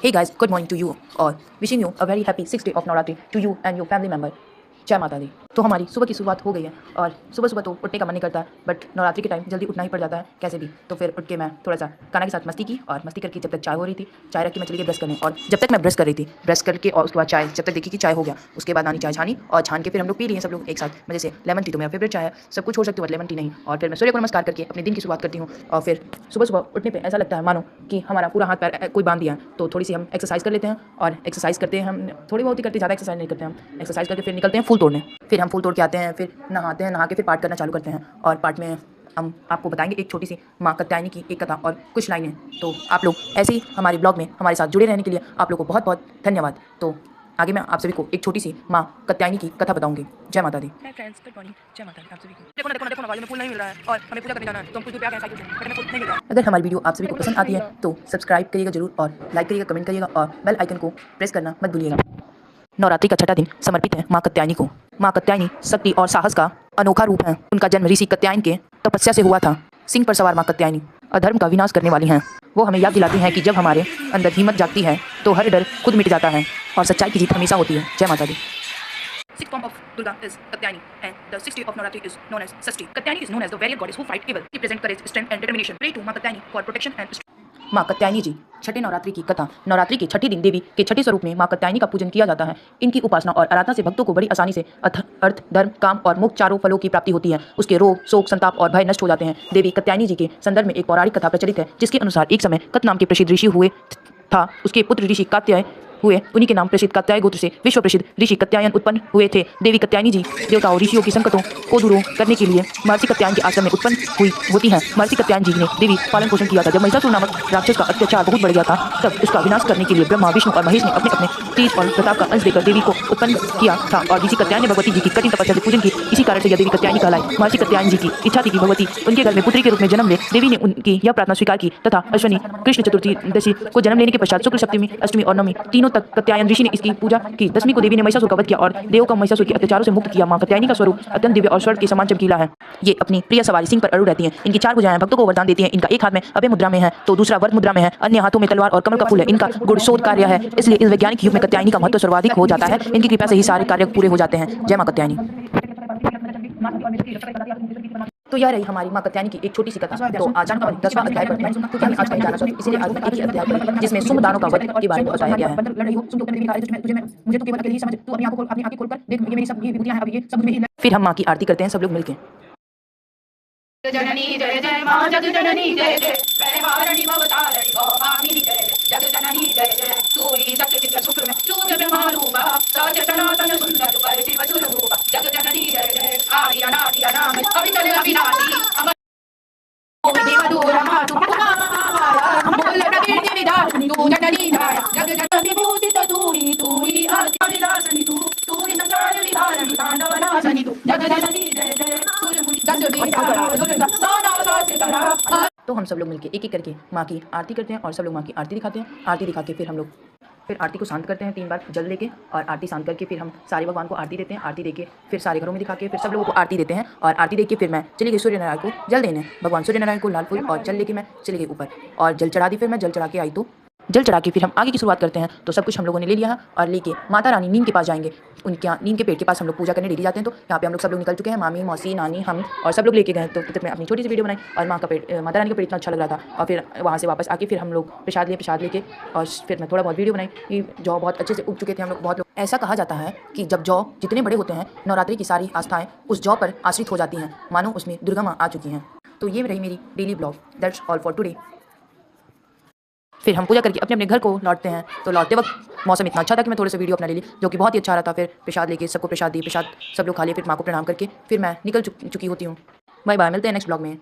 Hey guys, good morning to you all. Wishing you a very happy 6th day of Navratri to you and your family member. जय माता दी। तो हमारी सुबह की शुरुआत हो गई है और सुबह सुबह तो उठने का मन नहीं करता है, बट नवरात्रि के टाइम जल्दी उठना ही पड़ जाता है कैसे भी। तो फिर उठ के मैं थोड़ा सा काना के साथ मस्ती की और मस्ती करके जब तक चाय हो रही थी, चाय रख के मैं चली गई ब्रश करने। और जब तक मैं ब्रश कर रही थी, ब्रश करके और उसके बाद चाय, जब तक देखी कि चाय हो गया, उसके बाद नानी चाय छानी और छान के फिर हम लोग पी लिए सब लोग एक साथ मजे से। लेमन टी तो मेरा फेवरेट चाय है, सब कुछ छोड़ सकती हूँ बट लेमन टी नहीं। और फिर मैं सूर्य को नमस्कार करके अपने दिन की शुरुआत करती हूँ। और फिर सुबह सुबह उठने पर ऐसा लगता है मानो कि हमारा पूरा हाथ पैर कोई बांध दिया है। तो थोड़ी सी हम एक्सरसाइज कर लेते हैं और एक्सरसाइज करते हैं, हम थोड़ी बहुत ही करते, ज़्यादा एक्सरसाइज नहीं करते हम। एक्सरसाइज करके फिर निकलते हैं फूल तोड़ने। फिर हम फूल तोड़ के आते हैं, फिर नहाते हैं, नहा के फिर पाठ करना चालू करते हैं। और पाठ में हम आपको बताएंगे एक छोटी सी माँ कात्यायनी की एक कथा और कुछ लाइनें। तो आप लोग ऐसे ही हमारे ब्लॉग में हमारे साथ जुड़े रहने के लिए आप लोग को बहुत बहुत धन्यवाद। तो आगे मैं आप सभी को एक छोटी सी माँ कात्यायनी की कथा बताऊंगी। जय माता दी। Friends, good morning. जय माता दी आप सभी को। देखो ना बाजू में फूल नहीं मिल रहा है और हमें पूजा करने जाना है, तो हम कुछ पे आ गए साइकिल से, बट हमें फूल नहीं मिल रहा है। अगर हमारी वीडियो आप सभी को पसंद आती है तो सब्सक्राइब करिएगा जरूर और लाइक करिएगा, कमेंट करिएगा और बेल आइकन को प्रेस करना मत भूलिएगा। नवरात्रि का छठा दिन समर्पित है माँ कात्यायनी को। माँ कात्यायनी शक्ति और साहस का अनोखा रूप है। उनका जन्म ऋषि कात्यायन के तपस्या से हुआ था। सिंह पर सवार माँ कात्यायनी अधर्म का विनाश करने वाली हैं। वो हमें याद दिलाती हैं कि जब हमारे अंदर हिम्मत जागती है तो हर डर खुद मिट जाता है और सच्चाई की जीत हमेशा होती है। जय माता दी। Sixth form of Durga is Katyayani, and the 6th day of Navratri is known as Sashti. Katyayani is known as the warrior goddess who fight evil. She presents courage, strength, and determination. Pray to Maa Katyayani for protection and strength. माँ कात्यायनी जी। छठे नवरात्रि की कथा। नवरात्रि के छठी दिन देवी के छठे स्वरूप में माँ कात्यायनी का पूजन किया जाता है। इनकी उपासना और आराधना से भक्तों को बड़ी आसानी से अर्थ, धर्म, काम और मोक्ष चारों फलों की प्राप्ति होती है। उसके रोग, शोक, संताप और भय नष्ट हो जाते हैं। देवी कात्यायनी जी के संदर्भ में एक पौराणिक कथा प्रचलित है, जिसके अनुसार एक समय कत नाम के प्रसिद्ध ऋषि हुए था। उसके पुत्र ऋषि कात्याय हुए। उन्हीं के नाम प्रसिद्ध कात्याय गोत्र से विश्व प्रसिद्ध ऋषि कात्यायन उत्पन्न हुए थे। देवी कात्यायनी जी देवताओं ऋषियों की संकटों को दूर करने के लिए महर्षि कात्यायन के आश्रम में उत्पन्न हुई होती हैं। महर्षि कात्यायन जी ने देवी पालन पोषण किया था। जब महिषासुर नामक राक्षस का अत्याचार बहुत बढ़ गया था, तब उसका विनाश करने के लिए ब्रह्मा, विष्णु और महेश ने अपने अपने तेज और प्रताप का अंश देकर देवी को उत्पन्न किया था। और ऋषि कात्यायन ने भगवती जी की कठिन तपस्या से पूजन की। इसी कारण से यह देवी कात्यायनी कहलाई। महर्षि कात्यायन जी की इच्छा थी कि भगवती उनके घर में पुत्री के रूप में जन्म ले। देवी ने उनकी यह प्रार्थना स्वीकार की तथा अश्विनी कृष्ण चतुर्थी को जन्म लेने के पश्चात शुक्ल सप्तमी, अष्टमी और नवमी तीनों तक कात्यायन ऋषि ने इसकी पूजा की। दशमी को देवी ने महिषासुर का वध किया और देवों को महिषासुर के अत्याचारों से मुक्त किया। माँ कात्यायनी का स्वरूप अत्यंत दिव्य और स्वर्ण के समान चमकीला है। ये अपनी प्रिय सवारी सिंह पर अड़ू रहती हैं। इनकी चार भुजाएं भक्तों को वरदान देती हैं। इनका एक हाथ में अभय मुद्रा में है तो दूसरा वर्त मुद्रा में है, अन्य हाथों में तलवार और कमल का फूल है। इनका गुण शोध कार्य है, इसलिए इस वैज्ञानिक युग में कात्यायनी का महत्व सर्वाधिक हो जाता है। इनकी कृपा से ही सारे कार्य पूरे हो जाते हैं। जय माँ कात्यायनी। तो यह रही हमारी माँ कात्यायनी की एक छोटी सी कथा। तो आज हम 10वां अध्याय पढ़ते हैं, क्योंकि हमें आज कहीं जाना था, इसलिए आज एक ही अध्याय पढ़ेंगे जिसमें शुंभ दानों का वध के बारे में बताया गया है। फिर हम माँ की आरती करते हैं सब लोग मिलकर। जननी जय जय माँ जग जननी जय जय, परवारणी भवतारिणी भवानी जय जय, जग जननी जय जय, सूरी सत्य चित्र शुक्र में शूद्र ब्रह्मा रूपा, सत्य सनातन सुंदर पर शिव सुर रूपा, जग जननी जय जय, आदि अनादि अनाम अविचल अविनाशी, अमर देव दूर मातु हम बोल प्रकृति विधात्री तू जननी नाया, जग जननी भूषित तूरी तूरी आदि दासनी तूरी संसार विधारणी तांडव नाशनी तू, जग जननी जय जय, तो हम सब लोग मिलके एक एक करके माँ की आरती करते हैं और सब लोग माँ की आरती दिखाते हैं। आरती दिखा के फिर आरती को शांत करते हैं 3 बार जल देके, और आरती शांत करके फिर हम सारे भगवान को आरती देते हैं। आरती देके फिर सारे घरों में दिखा के फिर सब लोगों को आरती देते हैं। और आरती देके फिर मैं चली गई सूर्य नारायण को जल देने। भगवान सूर्य नारायण को लाल फूल और जल लेके मैं चली गई ऊपर और जल चढ़ा दी। फिर मैं जल चढ़ा के आई तो जल चढ़ा के फिर हम आगे की शुरुआत करते हैं। तो सब कुछ हम लोगों ने ले लिया है और लेके माता रानी नीम के पास जाएंगे। उनके यहाँ नीम के पेड़ के पास हम लोग पूजा करने डेली जाते हैं। तो यहाँ पे हम लोग सब लोग निकल चुके हैं, मामी, मौसी, नानी, हम और सब लोग लेके गए। तो तब मैं अपनी छोटी सी वीडियो बनाई और माता रानी का पेड़ इतना अच्छा लग रहा था। और फिर वहाँ से वापस आके फिर हम लोग प्रसाद लेके और फिर मैं थोड़ा बहुत वीडियो बनाई कि जौ बहुत अच्छे से उग चुके थे हम लोग। बहुत लोग ऐसा कहा जाता है कि जब जौ जितने बड़े होते हैं, नवरात्रि की सारी आस्थाएं उस जौ पर आश्रित हो जाती हैं, मानो उसमें दुर्गा माँ आ चुकी हैं। तो ये रही मेरी daily blog. That's all for today. फिर हम पूजा करके अपने अपने घर को लौटते हैं। तो लौटते वक्त मौसम इतना अच्छा था कि मैं थोड़े से वीडियो अपना ले ली, जो कि बहुत ही अच्छा रहा था। फिर प्रसाद लेके सबको प्रसाद दी, प्रसाद सब लोग खा लिए, फिर माँ को प्रणाम करके फिर मैं निकल चुकी होती हूँ। बाय बाय, मिलते हैं नेक्स्ट ब्लॉग में।